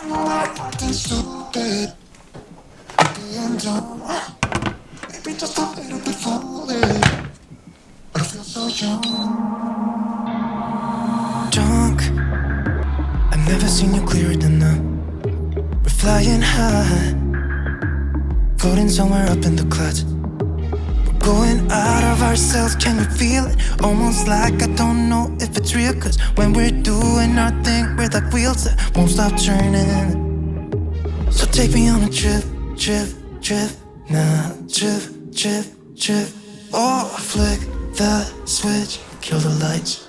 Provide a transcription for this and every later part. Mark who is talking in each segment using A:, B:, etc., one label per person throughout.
A: I'm like acting stupid. Being dumb. Maybe just a little bit foolish. But I feel so young. Drunk. I've never seen you clearer than now. We're flying high, floating somewhere up in the clouds. We're going out of ourselves, can you feel it? Almost like I don't know if it's real. Cause when we're doing our thing, we're like wheels that won't stop turning. So take me on a trip, trip, trip. Now trip, trip, trip. Oh, flick the switch, kill the lights.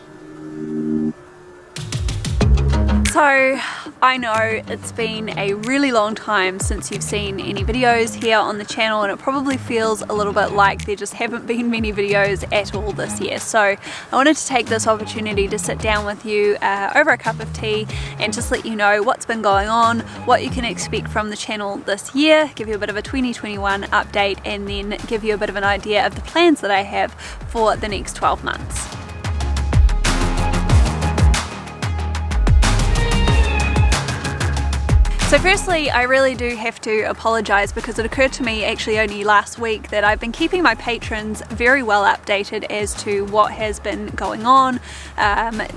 B: So I know it's been a really long time since you've seen any videos here on the channel, and it probably feels a little bit like there just haven't been many videos at all this year. So I wanted to take this opportunity to sit down with you over a cup of tea and just let you know what's been going on, what you can expect from the channel this year, give you a bit of a 2021 update, and then give you a bit of an idea of the plans that I have for the next 12 months. So firstly, I really do have to apologise because it occurred to me actually only last week that I've been keeping my patrons very well updated as to what has been going on,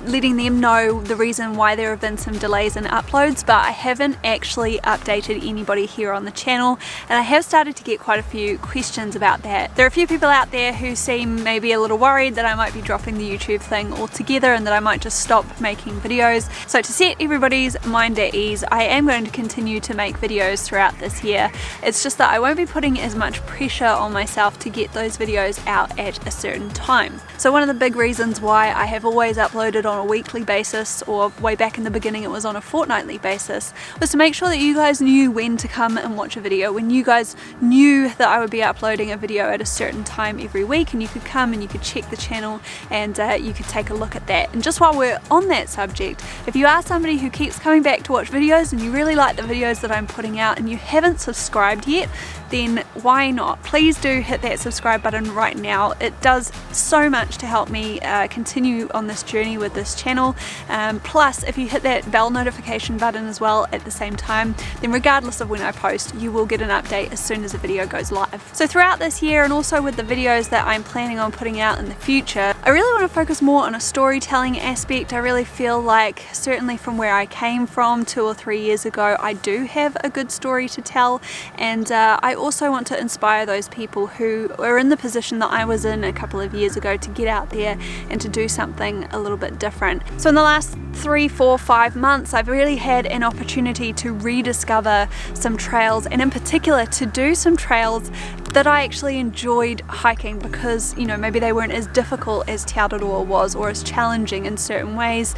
B: letting them know the reason why there have been some delays in uploads, but I haven't actually updated anybody here on the channel, and I have started to get quite a few questions about that. There are a few people out there who seem maybe a little worried that I might be dropping the YouTube thing altogether and that I might just stop making videos. So to set everybody's mind at ease, I am going to continue to make videos throughout this year. It's just that I won't be putting as much pressure on myself to get those videos out at a certain time. So one of the big reasons why I have always uploaded on a weekly basis, or way back in the beginning it was on a fortnightly basis, was to make sure that you guys knew when to come and watch a video, when you guys knew that I would be uploading a video at a certain time every week, and you could come and you could check the channel and you could take a look at that. And just while we're on that subject, if you are somebody who keeps coming back to watch videos and you really like the videos that I'm putting out and you haven't subscribed yet, then why not? Please do hit that subscribe button right now. It does so much to help me continue on this journey with this channel. Plus, if you hit that bell notification button as well at the same time, then regardless of when I post, you will get an update as soon as a video goes live. So throughout this year, and also with the videos that I'm planning on putting out in the future, I really want to focus more on a storytelling aspect. I really feel like, certainly from where I came from 2 or 3 years ago, I do have a good story to tell, and I also want to inspire those people who are in the position that I was in a couple of years ago to get out there and to do something a little bit different. So in the last 3, 4, 5 months, I've really had an opportunity to rediscover some trails, and in particular to do some trails that I actually enjoyed hiking because, you know, maybe they weren't as difficult as Te Araroa was, or as challenging in certain ways.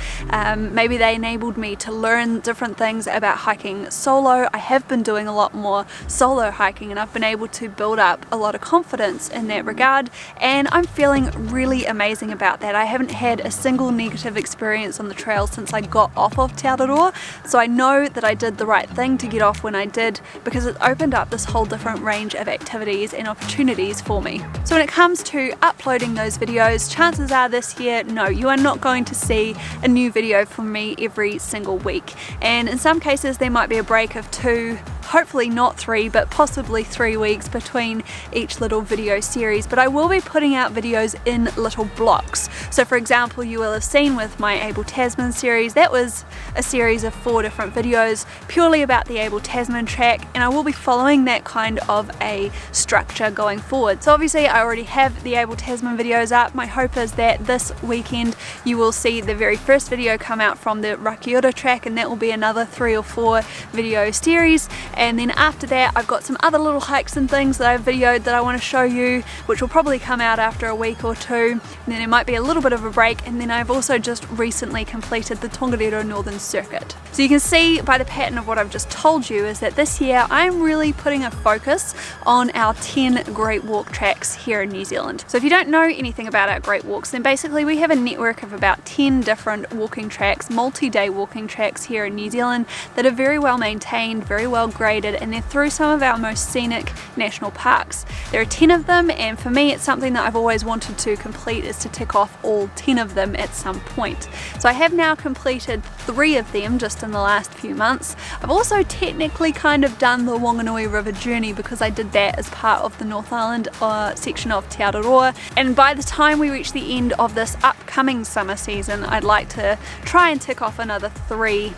B: Maybe they enabled me to learn different things about hiking solo. I have been doing a lot more solo hiking, and I've been able to build up a lot of confidence in that regard, and I'm feeling really amazing about that. I haven't had a single negative experience on the trail since I got off of Te Araroa, so I know that I did the right thing to get off when I did, because it opened up this whole different range of activities and opportunities for me. So when it comes to uploading those videos, chances are this year, no, you are not going to see a new video from me every single week, and in some cases there might be a break of 2, hopefully not 3, but possibly 3 weeks between each little video series. But I will be putting out videos in little blocks. So for example, you will have seen with my Abel Tasman series, that was a series of 4 different videos purely about the Abel Tasman track, and I will be following that kind of a structure going forward. So obviously I already have the Abel Tasman videos up. My hope is that this weekend you will see the very first video come out from the Rakiura track, and that will be another 3 or 4 video series. And then after that, I've got some other little hikes and things that I've videoed that I want to show you, which will probably come out after a week or 2, and then there might be a little bit of a break. And then I've also just recently completed the Tongariro Northern Circuit. So you can see by the pattern of what I've just told you is that this year I'm really putting a focus on our 10 Great Walk tracks here in New Zealand. So if you don't know anything about our Great Walks, then basically we have a network of about 10 different walking tracks, multi-day walking tracks here in New Zealand that are very well maintained, very well graded, rated, and they're through some of our most scenic national parks. There are 10 of them, and for me it's something that I've always wanted to complete, is to tick off all 10 of them at some point. So I have now completed 3 of them just in the last few months. I've also technically kind of done the Whanganui River journey because I did that as part of the North Island section of Te Aroha, and by the time we reach the end of this upcoming summer season, I'd like to try and tick off another 3,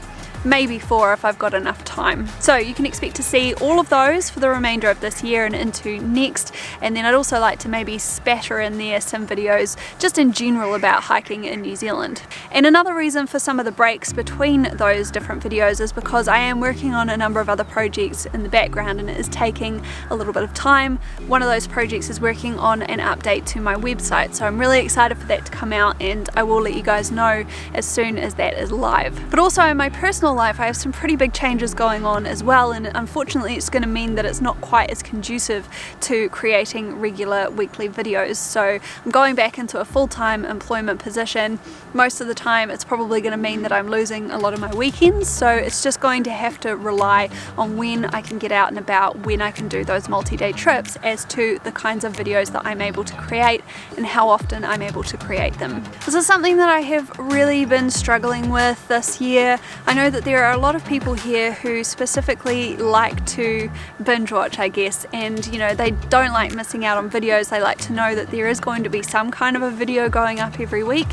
B: maybe 4 if I've got enough time. So you can expect to see all of those for the remainder of this year and into next, and then I'd also like to maybe spatter in there some videos just in general about hiking in New Zealand. And another reason for some of the breaks between those different videos is because I am working on a number of other projects in the background and it is taking a little bit of time. One of those projects is working on an update to my website, so I'm really excited for that to come out, and I will let you guys know as soon as that is live. But also in my personal life, I have some pretty big changes going on as well, and unfortunately it's going to mean that it's not quite as conducive to creating regular weekly videos. So I'm going back into a full-time employment position. Most of the time it's probably going to mean that I'm losing a lot of my weekends, so it's just going to have to rely on when I can get out and about, when I can do those multi-day trips, as to the kinds of videos that I'm able to create and how often I'm able to create them. This is something that I have really been struggling with this year. I know that there are a lot of people here who specifically like to binge watch, I guess, and you know, they don't like missing out on videos. They like to know that there is going to be some kind of a video going up every week,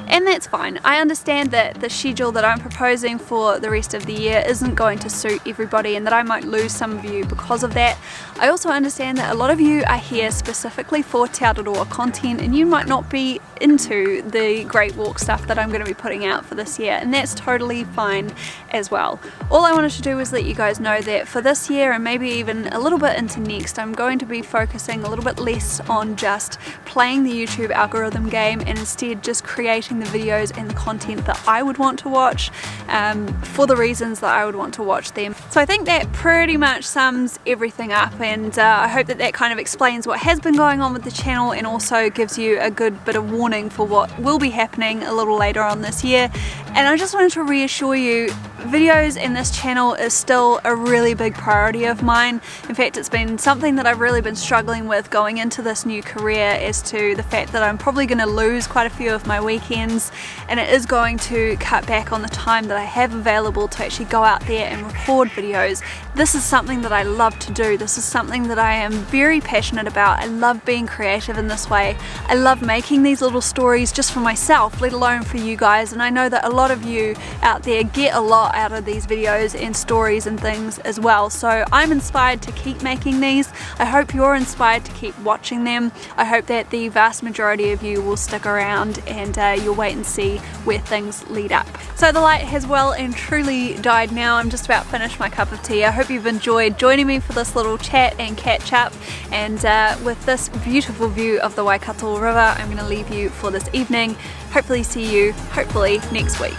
B: and that's fine. I understand that the schedule that I'm proposing for the rest of the year isn't going to suit everybody and that I might lose some of you because of that. I also understand that a lot of you are here specifically for Te Aroha content and you might not be into the Great Walk stuff that I'm going to be putting out for this year, and that's totally fine as well. All I wanted to do was let you guys know that for this year and maybe even a little bit into next, I'm going to be focusing a little bit less on just playing the YouTube algorithm game and instead just creating the videos and the content that I would want to watch for the reasons that I would want to watch them. So I think that pretty much sums everything up, and I hope that that kind of explains what has been going on with the channel and also gives you a good bit of warning for what will be happening a little later on this year. And I just wanted to reassure you, videos in this channel is still a really big priority of mine. In fact, it's been something that I've really been struggling with going into this new career, as to the fact that I'm probably going to lose quite a few of my weekends, and it is going to cut back on the time that I have available to actually go out there and record videos. This is something that I love to do. This is something that I am very passionate about. I love being creative in this way. I love making these little stories just for myself, let alone for you guys, and I know that a lot of you out there get a lot out of these videos and stories and things as well. So I'm inspired to keep making these. I hope you're inspired to keep watching them. I hope that the vast majority of you will stick around and you'll wait and see where things lead up. So the light has well and truly died now. I'm just about finished my cup of tea. I hope you've enjoyed joining me for this little chat and catch up, and with this beautiful view of the Waikato River, I'm going to leave you for this evening. Hopefully see you, hopefully next week.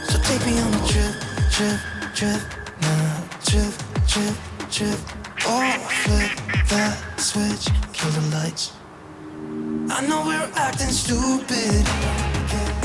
A: So take me on a trip, trip, trip, now trip, trip, trip. Or flip that switch, kill the lights. I know we're acting stupid.